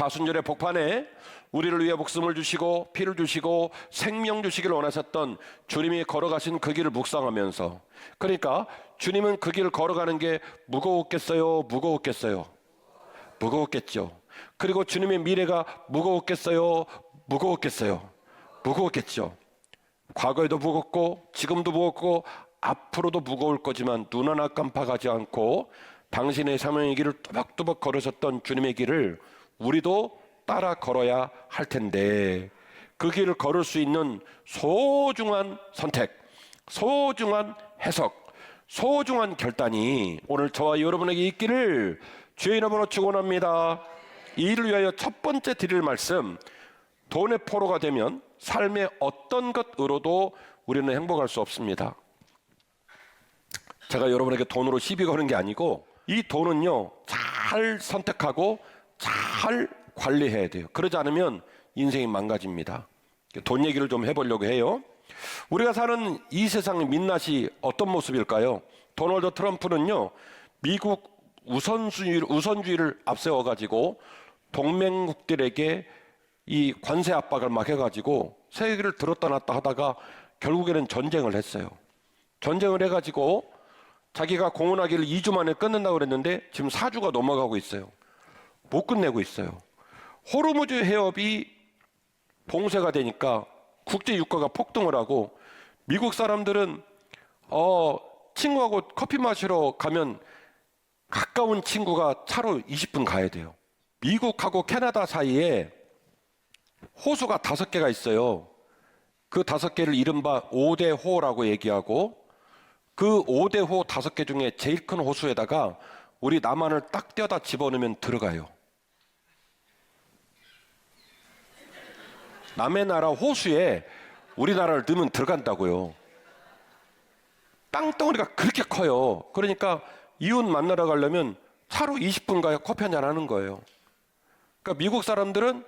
사순절의 복판에 우리를 위해 목숨을 주시고 피를 주시고 생명 주시기를 원하셨던 주님이 걸어가신 그 길을 묵상하면서, 그러니까 주님은 그 길을 걸어가는 게 무거웠겠어요? 무거웠겠어요? 무거웠겠죠. 그리고 주님의 미래가 무거웠겠어요? 무거웠겠어요? 무거웠겠죠. 과거에도 무겁고 지금도 무겁고 앞으로도 무거울 거지만 눈 하나 깜빡하지 않고 당신의 사명의 길을 또박또박 걸으셨던 주님의 길을 우리도 따라 걸어야 할 텐데, 그 길을 걸을 수 있는 소중한 선택, 소중한 해석, 소중한 결단이 오늘 저와 여러분에게 있기를 주의 이름으로 축원합니다. 이를 위하여 첫 번째 드릴 말씀, 돈의 포로가 되면 삶의 어떤 것으로도 우리는 행복할 수 없습니다. 제가 여러분에게 돈으로 시비 거는 게 아니고, 이 돈은요 잘 선택하고 잘 관리해야 돼요. 그러지 않으면 인생이 망가집니다. 돈 얘기를 좀 해보려고 해요. 우리가 사는 이 세상의 민낯이 어떤 모습일까요? 도널드 트럼프는요 미국 우선주의를 앞세워가지고 동맹국들에게 이 관세 압박을 막 해가지고 세계를 들었다 놨다 하다가 결국에는 전쟁을 했어요. 전쟁을 해가지고 자기가 공헌하기를 2주 만에 끝낸다고 그랬는데 지금 4주가 넘어가고 있어요. 못 끝내고 있어요. 호르무즈 해협이 봉쇄가 되니까 국제 유가가 폭등을 하고, 미국 사람들은 친구하고 커피 마시러 가면 가까운 친구가 차로 20분 가야 돼요. 미국하고 캐나다 사이에 호수가 5개가 있어요. 그 5개를 이른바 5대 호라고 얘기하고, 그 5대 호 5개 중에 제일 큰 호수에다가 우리 남한을 딱 떼어다 집어넣으면 들어가요. 남의 나라 호수에 우리나라를 넣으면 들어간다고요. 땅덩어리가 그렇게 커요. 그러니까 이웃 만나러 가려면 차로 20분 가야 커피 한잔 하는 거예요. 그러니까 미국 사람들은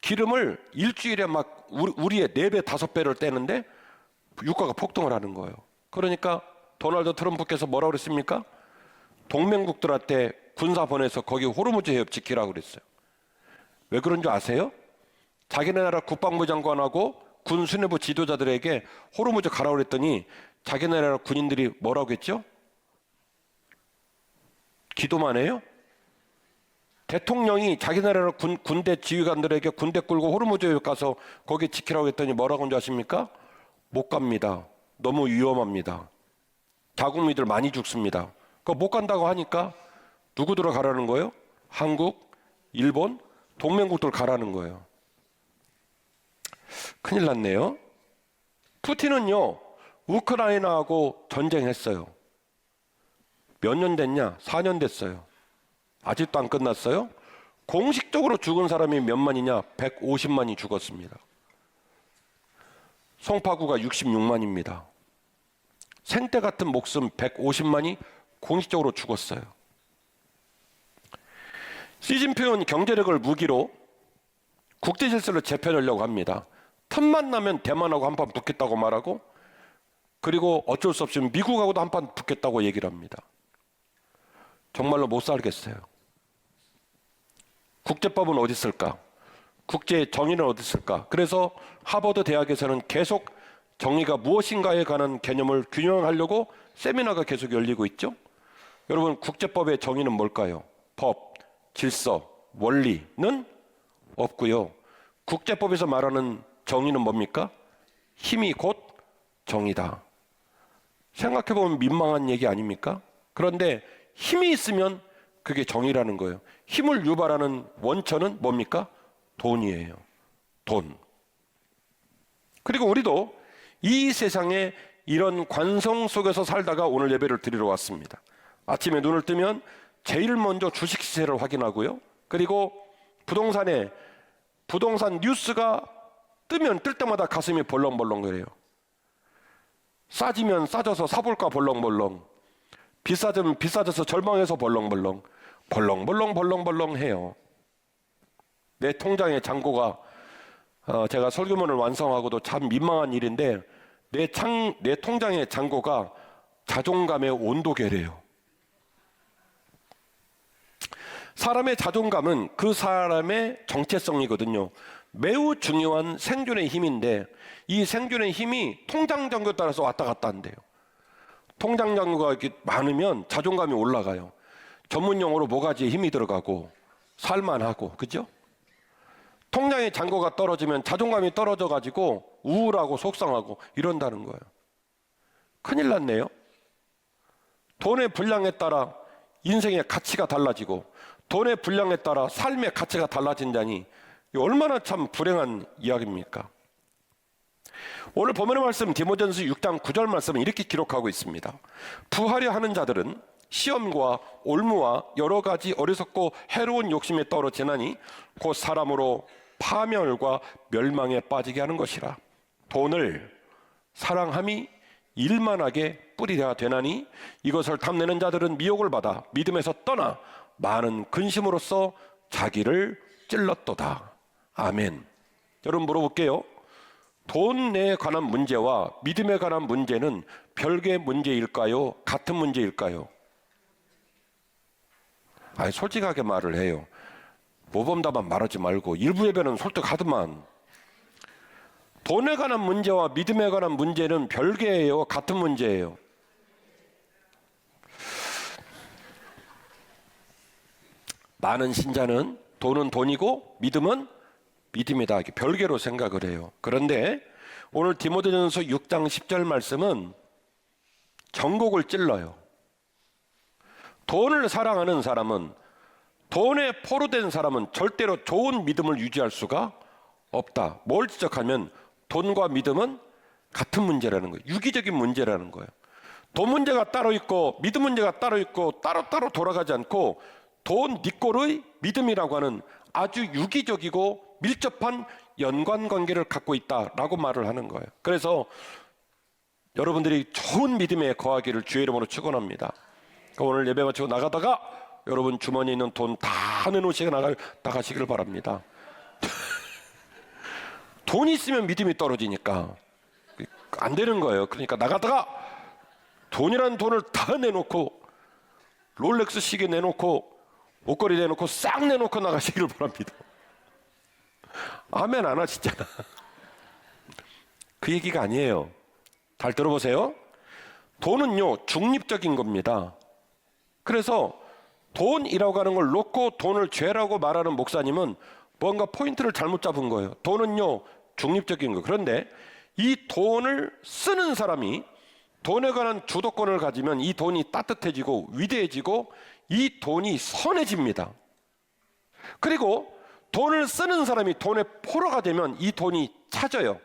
기름을 일주일에 막 우리의 4배, 5배를 떼는데 유가가 폭등을 하는 거예요. 그러니까 도널드 트럼프께서 뭐라고 그랬습니까? 동맹국들한테 군사 보내서 거기 호르무즈 해협 지키라고 그랬어요. 왜 그런 줄 아세요? 자기네 나라 국방부 장관하고 군 수뇌부 지도자들에게 호르무즈 가라고 그랬더니 자기네 나라 군인들이 뭐라고 했죠? 기도만 해요? 대통령이 자기네 나라 군대 지휘관들에게 군대 끌고 호르무즈 해협 가서 거기 지키라고 했더니 뭐라고 한 줄 아십니까? 못 갑니다. 너무 위험합니다. 자국민들 많이 죽습니다. 못 간다고 하니까 누구들을 가라는 거예요? 한국, 일본, 동맹국들 가라는 거예요. 큰일 났네요. 푸틴은요 우크라이나하고 전쟁했어요. 몇 년 됐냐? 4년 됐어요. 아직도 안 끝났어요. 공식적으로 죽은 사람이 몇만이냐? 150만이 죽었습니다. 송파구가 66만입니다. 생떼 같은 목숨 150만이 공식적으로 죽었어요. 시진핑은 경제력을 무기로 국제 질서를 재편하려고 합니다. 틈만 나면 대만하고 한판 붙겠다고 말하고, 그리고 어쩔 수 없이 미국하고도 한판 붙겠다고 얘기를 합니다. 정말로 못 살겠어요. 국제법은 어디 있을까? 국제 정의는 어디 있을까? 그래서 하버드 대학에서는 계속 정의가 무엇인가에 관한 개념을 균형하려고 세미나가 계속 열리고 있죠. 여러분, 국제법의 정의는 뭘까요? 법, 질서, 원리는 없고요. 국제법에서 말하는 정의는 뭡니까? 힘이 곧 정의다. 생각해보면 민망한 얘기 아닙니까? 그런데 힘이 있으면 그게 정의라는 거예요. 힘을 유발하는 원천은 뭡니까? 돈이에요. 돈. 그리고 우리도 이 세상에 이런 관성 속에서 살다가 오늘 예배를 드리러 왔습니다. 아침에 눈을 뜨면 제일 먼저 주식 시세를 확인하고요. 그리고 부동산 뉴스가 뜨면 뜰 때마다 가슴이 벌렁벌렁거려요. 싸지면 싸져서 사볼까 벌렁벌렁, 비싸지면 비싸져서 절망해서 벌렁벌렁, 벌렁벌렁 해요. 내 통장의 잔고가 제가 설교문을 완성하고도 참 민망한 일인데 내 통장의 잔고가 자존감의 온도계래요. 사람의 자존감은 그 사람의 정체성이거든요. 매우 중요한 생존의 힘인데 이 생존의 힘이 통장 잔고에 따라서 왔다 갔다 한대요. 통장 잔고가 이렇게 많으면 자존감이 올라가요. 전문 용어로 모가지에 힘이 들어가고 살만하고, 그죠? 통장의 잔고가 떨어지면 자존감이 떨어져 가지고 우울하고 속상하고 이런다는 거예요. 큰일 났네요. 돈의 분량에 따라 인생의 가치가 달라지고 돈의 분량에 따라 삶의 가치가 달라진다니 얼마나 참 불행한 이야기입니까? 오늘 본문의 말씀 디모데전서 6장 9절 말씀은 이렇게 기록하고 있습니다. 부하려 하는 자들은 시험과 올무와 여러 가지 어리석고 해로운 욕심에 떨어지나니 곧 사람으로 파멸과 멸망에 빠지게 하는 것이라. 돈을 사랑함이 일만하게 뿌리려 되나니 이것을 탐내는 자들은 미혹을 받아 믿음에서 떠나 많은 근심으로써 자기를 찔렀도다. 아멘. 여러분 물어볼게요. 돈에 관한 문제와 믿음에 관한 문제는 별개의 문제일까요? 같은 문제일까요? 아니, 솔직하게 말을 해요. 모범답안 말하지 말고 일부 예배는 솔직하더만. 돈에 관한 문제와 믿음에 관한 문제는 별개예요? 같은 문제예요? 많은 신자는 돈은 돈이고 믿음은 믿음이다, 별개로 생각을 해요. 그런데 오늘 디모데전서 6장 10절 말씀은 전곡을 찔러요. 돈을 사랑하는 사람은, 돈에 포로된 사람은 절대로 좋은 믿음을 유지할 수가 없다. 뭘 지적하면 돈과 믿음은 같은 문제라는 거예요. 유기적인 문제라는 거예요. 돈 문제가 따로 있고 믿음 문제가 따로 있고 따로따로 돌아가지 않고 돈 니꼴의 믿음이라고 하는 아주 유기적이고 밀접한 연관관계를 갖고 있다라고 말을 하는 거예요. 그래서 여러분들이 좋은 믿음에 거하기를 주의 이름으로 축원합니다. 오늘 예배 마치고 나가다가 여러분 주머니에 있는 돈 다 내놓으시고 나가시기를 바랍니다. 돈이 있으면 믿음이 떨어지니까 안 되는 거예요. 그러니까 나가다가 돈이라는 돈을 다 내놓고 롤렉스 시계 내놓고 옷걸이 내놓고 싹 내놓고 나가시기를 바랍니다. 아멘 안 하시잖아. 그 얘기가 아니에요. 잘 들어보세요. 돈은요 중립적인 겁니다. 그래서 돈이라고 하는 걸 놓고 돈을 죄라고 말하는 목사님은 뭔가 포인트를 잘못 잡은 거예요. 돈은요 중립적인 거. 그런데 이 돈을 쓰는 사람이 돈에 관한 주도권을 가지면 이 돈이 따뜻해지고 위대해지고 이 돈이 선해집니다. 그리고 돈을 쓰는 사람이 돈의 포로가 되면 이 돈이 차져요.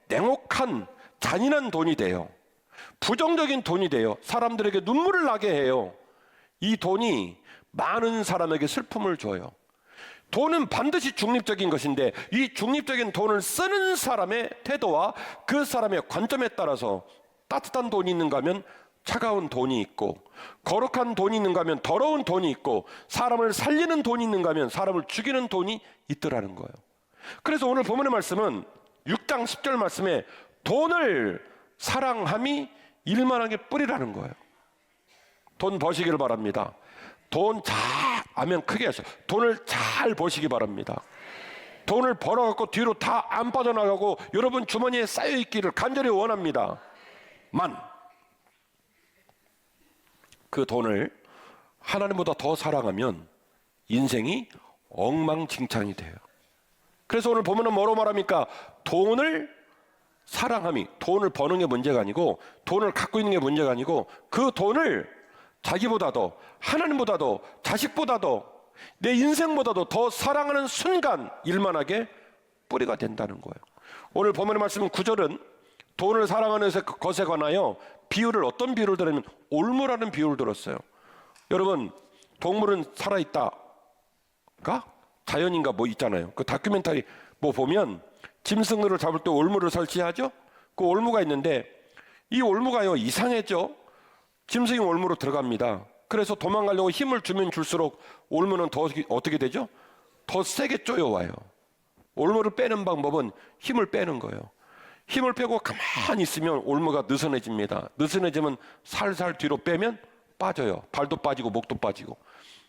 냉혹한 잔인한 돈이 돼요. 부정적인 돈이 돼요. 사람들에게 눈물을 나게 해요. 이 돈이 많은 사람에게 슬픔을 줘요. 돈은 반드시 중립적인 것인데 이 중립적인 돈을 쓰는 사람의 태도와 그 사람의 관점에 따라서 따뜻한 돈이 있는가 하면 차가운 돈이 있고, 거룩한 돈이 있는가 하면 더러운 돈이 있고, 사람을 살리는 돈이 있는가 하면 사람을 죽이는 돈이 있더라는 거예요. 그래서 오늘 본문의 말씀은 6장 10절 말씀에 돈을 사랑함이 일만하게 뿌리라는 거예요. 돈 버시기를 바랍니다. 돈 잘 하면 크게 하세요. 돈을 잘 버시기 바랍니다. 돈을 벌어갖고 뒤로 다 안 빠져나가고 여러분 주머니에 쌓여있기를 간절히 원합니다. 그 돈을 하나님보다 더 사랑하면 인생이 엉망진창이 돼요. 그래서 오늘 보면은 뭐로 말합니까? 돈을 사랑함이, 돈을 버는 게 문제가 아니고 돈을 갖고 있는 게 문제가 아니고 그 돈을 자기보다도 하나님보다도 자식보다도 내 인생보다도 더 사랑하는 순간 일만하게 뿌리가 된다는 거예요. 오늘 본문의 말씀 9절은 돈을 사랑하는 것에 관하여 비유를, 어떤 비유를 들으면 올무라는 비유를 들었어요. 여러분 동물은 살아있다가 자연인가 뭐 있잖아요. 그 다큐멘터리 뭐 보면 짐승들을 잡을 때 올무를 설치하죠. 그 올무가 있는데 이 올무가요 이상해져. 짐승이 올무로 들어갑니다. 그래서 도망가려고 힘을 주면 줄수록 올무는 더 어떻게 되죠? 더 세게 쪼여와요. 올무를 빼는 방법은 힘을 빼는 거예요. 힘을 빼고 가만히 있으면 올무가 느슨해집니다. 느슨해지면 살살 뒤로 빼면 빠져요. 발도 빠지고 목도 빠지고.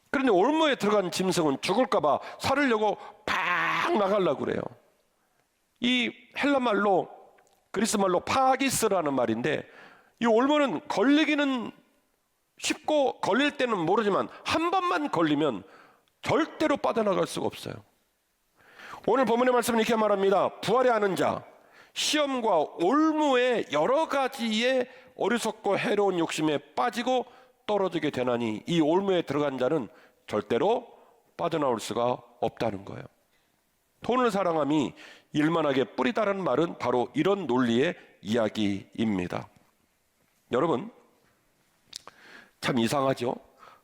그런데 올무에 들어간 짐승은 죽을까봐 살으려고 팍 나가려고 그래요. 이 헬라 말로, 그리스 말로 파기스라는 말인데, 이 올무는 걸리기는 쉽고 걸릴 때는 모르지만 한 번만 걸리면 절대로 빠져나갈 수가 없어요. 오늘 본문의 말씀은 이렇게 말합니다. 부활에 아는 자, 시험과 올무의 여러 가지의 어리석고 해로운 욕심에 빠지고 떨어지게 되나니 이 올무에 들어간 자는 절대로 빠져나올 수가 없다는 거예요. 돈을 사랑함이 일만하게 뿌리다라는 말은 바로 이런 논리의 이야기입니다. 여러분, 참 이상하죠?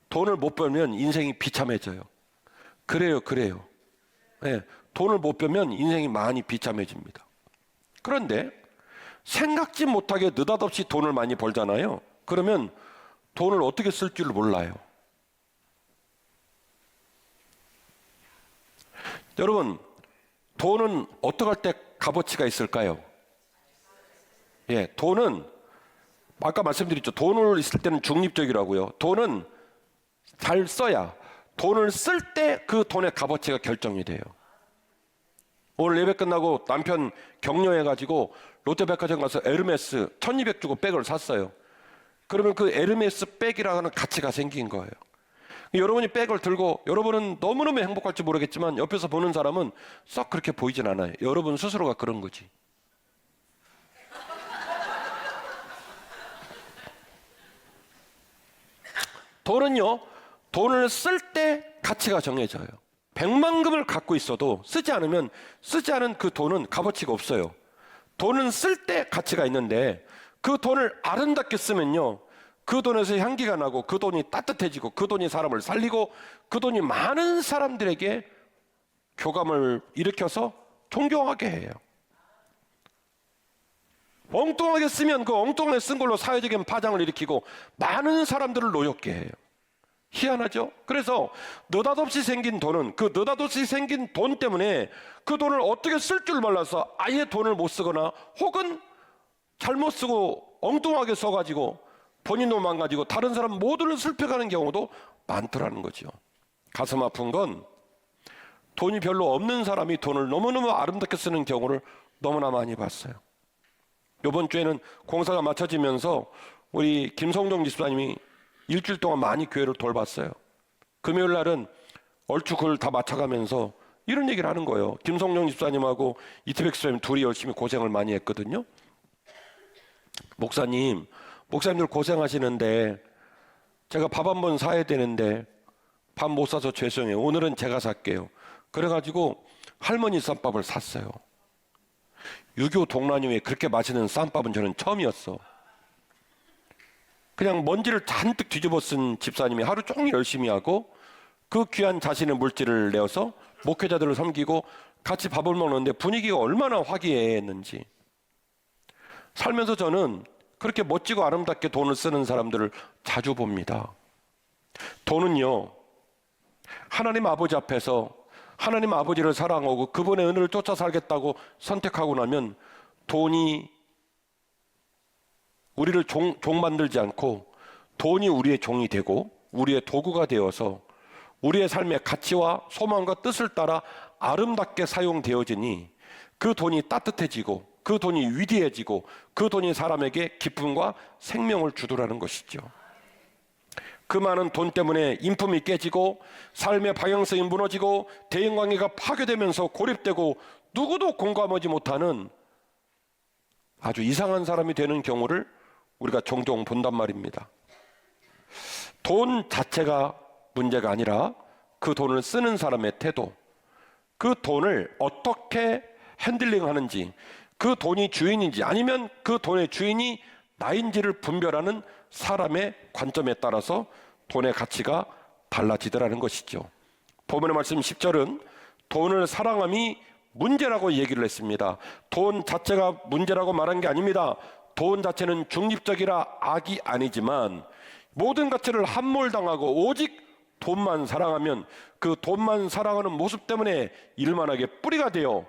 돈을 못 벌면 인생이 비참해져요. 그래요. 네, 돈을 못 벌면 인생이 많이 비참해집니다. 그런데 생각지 못하게 느닷없이 돈을 많이 벌잖아요. 그러면 돈을 어떻게 쓸 줄 몰라요. 여러분, 돈은 어떻게 할 때 값어치가 있을까요? 예, 돈은 아까 말씀드렸죠. 돈을 있을 때는 중립적이라고요. 돈은 잘 써야, 돈을 쓸 때 그 돈의 값어치가 결정이 돼요. 오늘 예배 끝나고 남편 격려해가지고 롯데백화점 가서 에르메스 1200 주고 백을 샀어요. 그러면 그 에르메스 백이라는 가치가 생긴 거예요. 여러분이 백을 들고 여러분은 너무너무 행복할지 모르겠지만 옆에서 보는 사람은 썩 그렇게 보이진 않아요. 여러분 스스로가 그런 거지. 돈은요, 돈을 쓸 때 가치가 정해져요. 100만금을 갖고 있어도 쓰지 않으면 쓰지 않은 그 돈은 값어치가 없어요. 돈은 쓸 때 가치가 있는데 그 돈을 아름답게 쓰면요, 그 돈에서 향기가 나고 그 돈이 따뜻해지고 그 돈이 사람을 살리고 그 돈이 많은 사람들에게 교감을 일으켜서 존경하게 해요. 엉뚱하게 쓰면 그 엉뚱하게 쓴 걸로 사회적인 파장을 일으키고 많은 사람들을 노엽게 해요. 희한하죠? 그래서 느닷없이 생긴 돈은 그 느닷없이 생긴 돈 때문에 그 돈을 어떻게 쓸 줄 몰라서 아예 돈을 못 쓰거나 혹은 잘못 쓰고 엉뚱하게 써가지고 본인도 망가지고 다른 사람 모두를 슬퍼가는 경우도 많더라는 거죠. 가슴 아픈 건 돈이 별로 없는 사람이 돈을 너무너무 아름답게 쓰는 경우를 너무나 많이 봤어요. 이번 주에는 공사가 마쳐지면서 우리 김성종 집사님이 일주일 동안 많이 교회를 돌봤어요. 금요일 날은 얼추 그걸 다 맞춰가면서 이런 얘기를 하는 거예요. 김성종 집사님하고 이태백 집사님 둘이 열심히 고생을 많이 했거든요. 목사님들 고생하시는데 제가 밥 한 번 사야 되는데 밥 못 사서 죄송해요. 오늘은 제가 살게요. 그래가지고 할머니 쌈밥을 샀어요. 6.25 동란 이후에 그렇게 맛있는 쌈밥은 저는 처음이었어. 그냥 먼지를 잔뜩 뒤집어 쓴 집사님이 하루 종일 열심히 하고 그 귀한 자신의 물질을 내어서 목회자들을 섬기고 같이 밥을 먹는데 분위기가 얼마나 화기애애했는지. 살면서 저는 그렇게 멋지고 아름답게 돈을 쓰는 사람들을 자주 봅니다. 돈은요, 하나님 아버지 앞에서 하나님 아버지를 사랑하고 그분의 은혜를 쫓아 살겠다고 선택하고 나면 돈이 우리를 종 만들지 않고 돈이 우리의 종이 되고 우리의 도구가 되어서 우리의 삶의 가치와 소망과 뜻을 따라 아름답게 사용되어지니 그 돈이 따뜻해지고 그 돈이 위대해지고 그 돈이 사람에게 기쁨과 생명을 주더라는 것이죠. 그 많은 돈 때문에 인품이 깨지고 삶의 방향성이 무너지고 대인관계가 파괴되면서 고립되고 누구도 공감하지 못하는 아주 이상한 사람이 되는 경우를 우리가 종종 본단 말입니다. 돈 자체가 문제가 아니라 그 돈을 쓰는 사람의 태도, 그 돈을 어떻게 핸들링하는지, 그 돈이 주인인지 아니면 그 돈의 주인이 나인지를 분별하는 사람의 관점에 따라서 돈의 가치가 달라지더라는 것이죠. 본문의 말씀 10절은 돈을 사랑함이 문제라고 얘기를 했습니다. 돈 자체가 문제라고 말한 게 아닙니다. 돈 자체는 중립적이라 악이 아니지만 모든 가치를 함몰당하고 오직 돈만 사랑하면 그 돈만 사랑하는 모습 때문에 일만하게 뿌리가 되어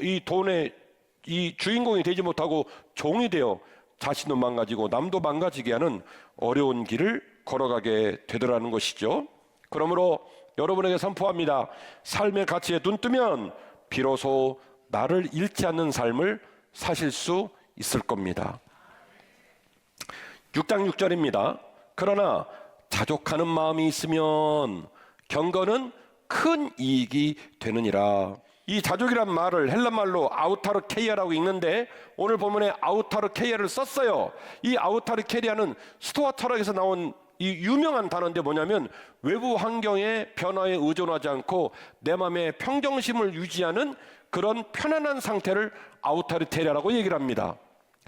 이 돈의 이 주인공이 되지 못하고 종이 되어 자신도 망가지고 남도 망가지게 하는 어려운 길을 걸어가게 되더라는 것이죠. 그러므로 여러분에게 선포합니다. 삶의 가치에 눈 뜨면 비로소 나를 잃지 않는 삶을 사실 수 있을 겁니다. 6장 6절입니다. 그러나 자족하는 마음이 있으면 경건은 큰 이익이 되느니라. 이 자족이란 말을 헬라말로 아우타르케이아라고 읽는데 오늘 본문에 아우타르케이아를 썼어요. 이 아우타르케이아는 스토아 철학에서 나온 이 유명한 단어인데 뭐냐면 외부 환경의 변화에 의존하지 않고 내 마음의 평정심을 유지하는 그런 편안한 상태를 아우타르케이아라고 얘기를 합니다.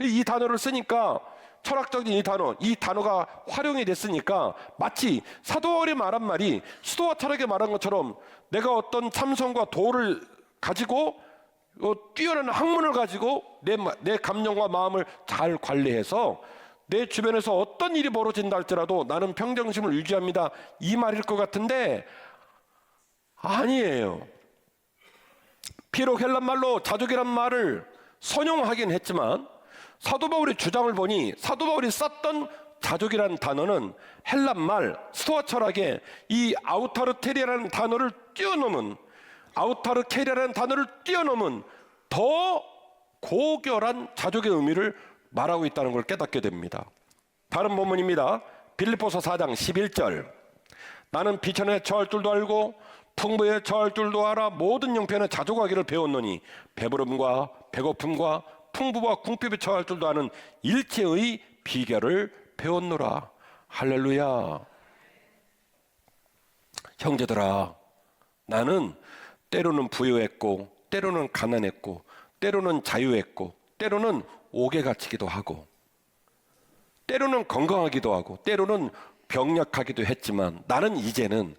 이 단어를 쓰니까 철학적인 이 단어가 활용이 됐으니까 마치 사도 바울이 말한 말이 스토아 철학에 말한 것처럼 내가 어떤 참선과 도를 가지고 뛰어난 학문을 가지고 내 감정과 마음을 잘 관리해서 내 주변에서 어떤 일이 벌어진다 할지라도 나는 평정심을 유지합니다. 이 말일 것 같은데 아니에요. 비록 헬란말로 자족이란 말을 선용하긴 했지만 사도 바울의 주장을 보니 사도 바울이 썼던 자족이라는 단어는 헬란말 스토아 철학의 이 아우타르케리아라는 단어를 뛰어넘은 더 고결한 자족의 의미를 말하고 있다는 걸 깨닫게 됩니다. 다른 본문입니다. 빌립보서 4장 11절. 나는 비천에 처할 줄도 알고 풍부에 처할 줄도 알아 모든 형편에 자족하기를 배웠노니 배부름과 배고픔과 풍부와 궁핍에 처할 줄도 아는 일체의 비결을 배웠노라. 할렐루야. 형제들아, 나는 때로는 부유했고 때로는 가난했고 때로는 자유했고 때로는 옥에 갇히기도 하고 때로는 건강하기도 하고 때로는 병약하기도 했지만 나는 이제는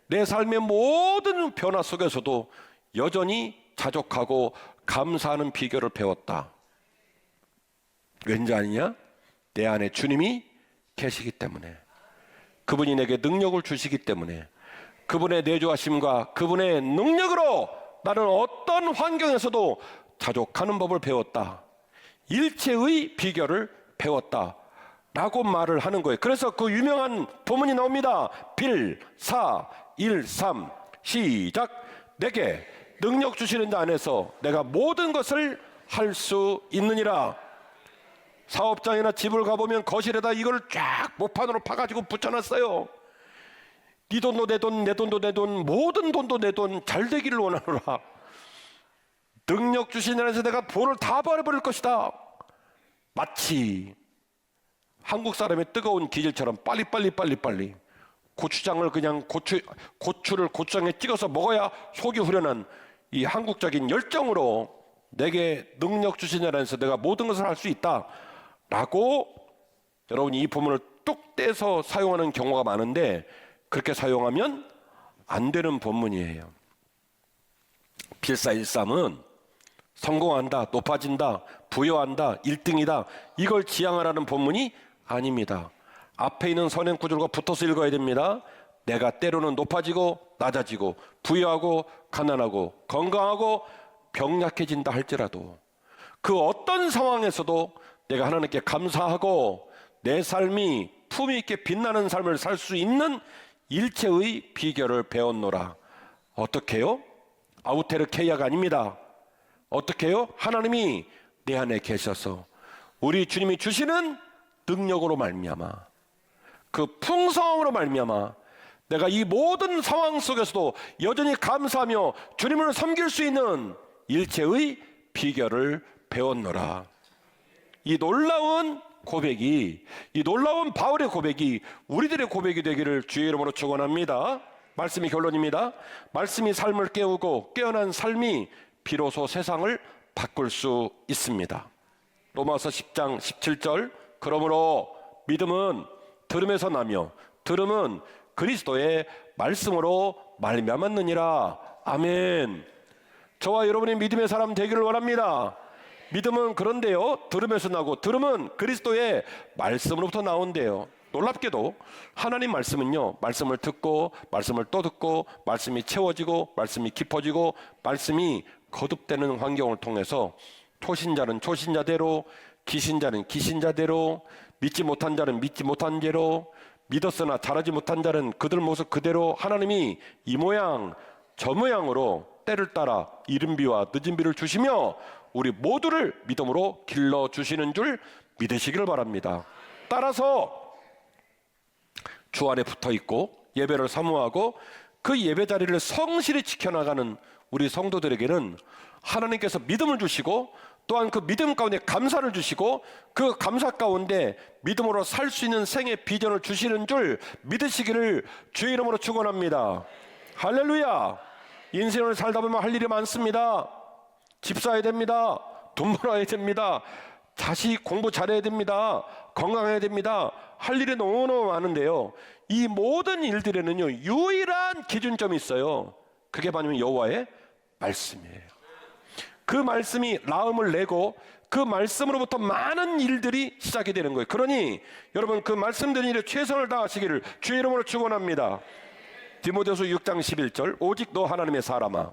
내 삶의 모든 변화 속에서도 여전히 자족하고 감사하는 비결을 배웠다. 왠지 아니냐? 내 안에 주님이 계시기 때문에, 그분이 내게 능력을 주시기 때문에, 그분의 내주하심과 그분의 능력으로 나는 어떤 환경에서도 자족하는 법을 배웠다. 일체의 비결을 배웠다. 라고 말을 하는 거예요. 그래서 그 유명한 본문이 나옵니다. 빌, 사, 일, 삼. 시작. 내게 능력 주시는 자 안에서 내가 모든 것을 할 수 있느니라. 사업장이나 집을 가보면 거실에다 이걸 쫙 모판으로 파가지고 붙여놨어요. 네 돈도 내 돈, 내 돈도 내 돈, 모든 돈도 내 돈, 잘 되기를 원하노라. 능력 주신 안에서 내가 돈을 다 벌어버릴 것이다. 마치 한국 사람의 뜨거운 기질처럼 빨리빨리 고추장을 그냥 고추를 고추장에 찍어서 먹어야 속이 후련한 이 한국적인 열정으로 내게 능력 주신 안에서 내가 모든 것을 할 수 있다 라고 여러분이 이 본문을 뚝 떼서 사용하는 경우가 많은데 그렇게 사용하면 안 되는 본문이에요. 필사일삼은 성공한다, 높아진다, 부여한다, 1등이다 이걸 지향하라는 본문이 아닙니다. 앞에 있는 선행 구절과 붙어서 읽어야 됩니다. 내가 때로는 높아지고 낮아지고 부여하고 가난하고 건강하고 병약해진다 할지라도 그 어떤 상황에서도 내가 하나님께 감사하고 내 삶이 품위 있게 빛나는 삶을 살 수 있는 일체의 비결을 배웠노라. 어떻게 해요? 아우테르케이아가 아닙니다. 어떻게 해요? 하나님이 내 안에 계셔서 우리 주님이 주시는 능력으로 말미암아 그 풍성함으로 말미암아 내가 이 모든 상황 속에서도 여전히 감사하며 주님을 섬길 수 있는 일체의 비결을 배웠노라. 이 놀라운 고백이, 이 놀라운 바울의 고백이 우리들의 고백이 되기를 주의 이름으로 축원합니다. 말씀이 결론입니다. 말씀이 삶을 깨우고 깨어난 삶이 비로소 세상을 바꿀 수 있습니다. 로마서 10장 17절. 그러므로 믿음은 들음에서 나며 들음은 그리스도의 말씀으로 말미암았느니라. 아멘. 저와 여러분이 믿음의 사람 되기를 원합니다. 믿음은 그런데요, 들음에서 나고 들음은 그리스도의 말씀으로부터 나온대요. 놀랍게도 하나님 말씀은요, 말씀을 듣고 말씀을 또 듣고 말씀이 채워지고 말씀이 깊어지고 말씀이 거듭되는 환경을 통해서 초신자는 초신자대로, 기신자는 기신자대로, 믿지 못한 자는 믿지 못한 대로, 믿었으나 자라지 못한 자는 그들 모습 그대로 하나님이 이 모양 저 모양으로 때를 따라 이른 비와 늦은 비를 주시며 우리 모두를 믿음으로 길러주시는 줄 믿으시기를 바랍니다. 따라서 주 안에 붙어있고 예배를 사모하고 그 예배 자리를 성실히 지켜나가는 우리 성도들에게는 하나님께서 믿음을 주시고 또한 그 믿음 가운데 감사를 주시고 그 감사 가운데 믿음으로 살 수 있는 생의 비전을 주시는 줄 믿으시기를 주의 이름으로 축원합니다. 할렐루야. 인생을 살다 보면 할 일이 많습니다. 집 사야 됩니다. 돈 벌어야 됩니다. 자식 공부 잘해야 됩니다. 건강해야 됩니다. 할 일이 너무너무 많은데요, 이 모든 일들에는요 유일한 기준점이 있어요. 그게 뭐냐면 여호와의 말씀이에요. 그 말씀이 라음을 내고 그 말씀으로부터 많은 일들이 시작이 되는 거예요. 그러니 여러분 그 말씀드린 일에 최선을 다하시기를 주의 이름으로 축원합니다. 디모데후서 6장 11절 오직 너 하나님의 사람아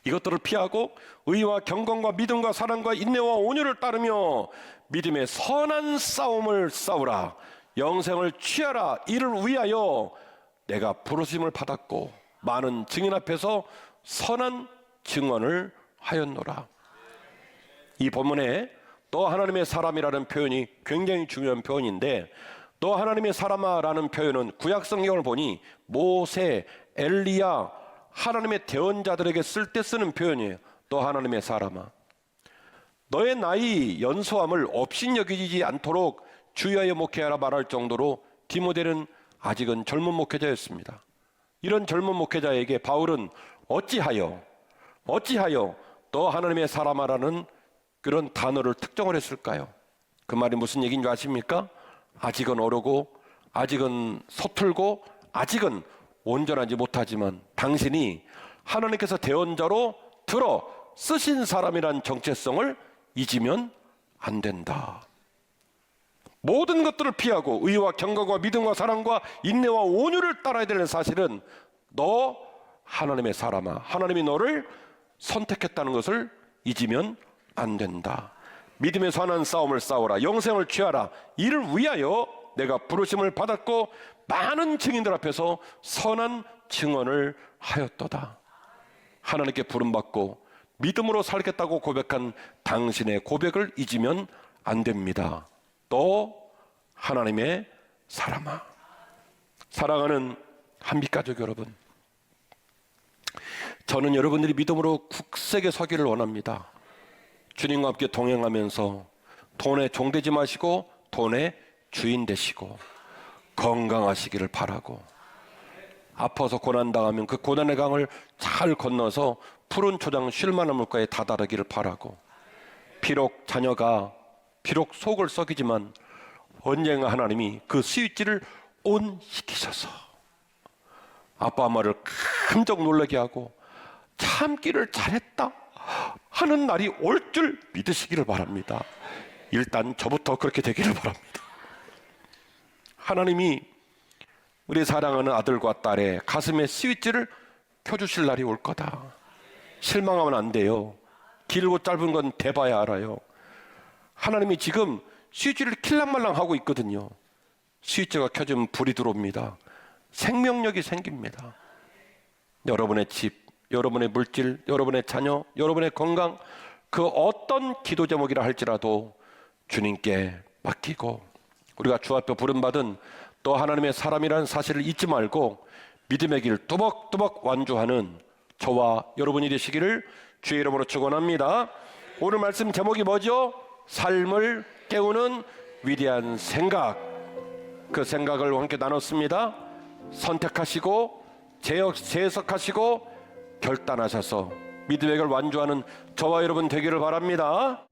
이것들을 피하고 의와 경건과 믿음과 사랑과 인내와 온유를 따르며 믿음의 선한 싸움을 싸우라. 영생을 취하라. 이를 위하여 내가 부르심을 받았고 많은 증인 앞에서 선한 증언을 하였노라. 이 본문에 너 하나님의 사람이라는 표현이 굉장히 중요한 표현인데, 너 하나님의 사람아라는 표현은 구약 성경을 보니 모세, 엘리야, 하나님의 대언자들에게 쓸 때 쓰는 표현이에요. 너 하나님의 사람아. 너의 나이 연소함을 업신여기지 않도록 주의하여 목회하라 말할 정도로 디모데는 아직은 젊은 목회자였습니다. 이런 젊은 목회자에게 바울은 어찌하여 너 하나님의 사람아라는 그런 단어를 특정을 했을까요? 그 말이 무슨 얘기인 줄 아십니까? 아직은 어르고 아직은 서툴고 아직은 온전하지 못하지만 당신이 하나님께서 대언자로 들어 쓰신 사람이란 정체성을 잊으면 안 된다. 모든 것들을 피하고 의와 경건과 믿음과 사랑과 인내와 온유를 따라야 되는 사실은 너 하나님의 사람아, 하나님이 너를 선택했다는 것을 잊으면 안 된다. 믿음의 선한 싸움을 싸우라. 영생을 취하라. 이를 위하여 내가 부르심을 받았고 많은 증인들 앞에서 선한 증언을 하였도다. 하나님께 부름받고 믿음으로 살겠다고 고백한 당신의 고백을 잊으면 안 됩니다. 너 하나님의 사람아. 사랑하는 한빛가족 여러분, 저는 여러분들이 믿음으로 굳세게 서기를 원합니다. 주님과 함께 동행하면서 돈에 종되지 마시고 돈의 주인 되시고 건강하시기를 바라고, 아파서 고난당하면 그 고난의 강을 잘 건너서 푸른 초장 쉴만한 물가에 다다르기를 바라고, 비록 자녀가 비록 속을 썩이지만 언젠가 하나님이 그 스위치를 온 시키셔서 아빠 엄마를 깜짝 놀라게 하고 참기를 잘했다 하는 날이 올 줄 믿으시기를 바랍니다. 일단 저부터 그렇게 되기를 바랍니다. 하나님이 우리 사랑하는 아들과 딸의 가슴에 스위치를 켜주실 날이 올 거다. 실망하면 안 돼요. 길고 짧은 건 대봐야 알아요. 하나님이 지금 스위치를 킬랑말랑 하고 있거든요. 스위치가 켜지면 불이 들어옵니다. 생명력이 생깁니다. 여러분의 집, 여러분의 물질, 여러분의 자녀, 여러분의 건강, 그 어떤 기도 제목이라 할지라도 주님께 맡기고, 우리가 주 앞에 부름받은 또 하나님의 사람이라는 사실을 잊지 말고 믿음의 길 뚜벅뚜벅 완주하는 저와 여러분이 되시기를 주의 이름으로 축원합니다. 오늘 말씀 제목이 뭐죠? 삶을 깨우는 위대한 생각. 그 생각을 함께 나눴습니다. 선택하시고 재해석하시고 결단하셔서 믿음의 길 완주하는 저와 여러분 되기를 바랍니다.